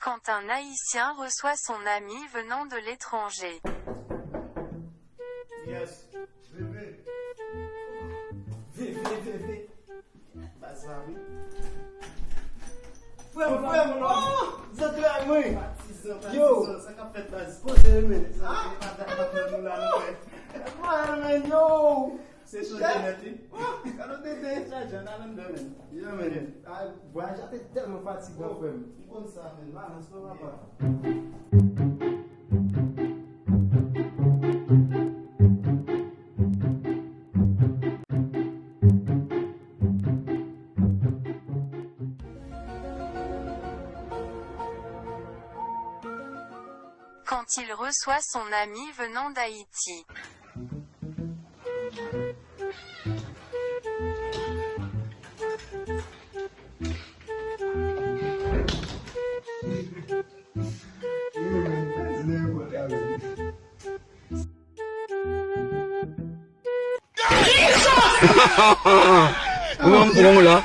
quand un Haïtien reçoit son ami venant de l'étranger. Yes. Bébé. Bébé. Pas ça, oui. Frère, mon nom. Ça te l'a mis. Yo. Ça qu'a fait base. Posez le mec. Ah. Yo. C'est chaud de net. Quand t'es déjà, j'en ai même donné. Yo, mais. Ah, voyage, j'étais tellement fatigué, frère. Bon ça, mais là, on se voit pas. Quand il reçoit son ami venant d'Haïti. Ulang ulang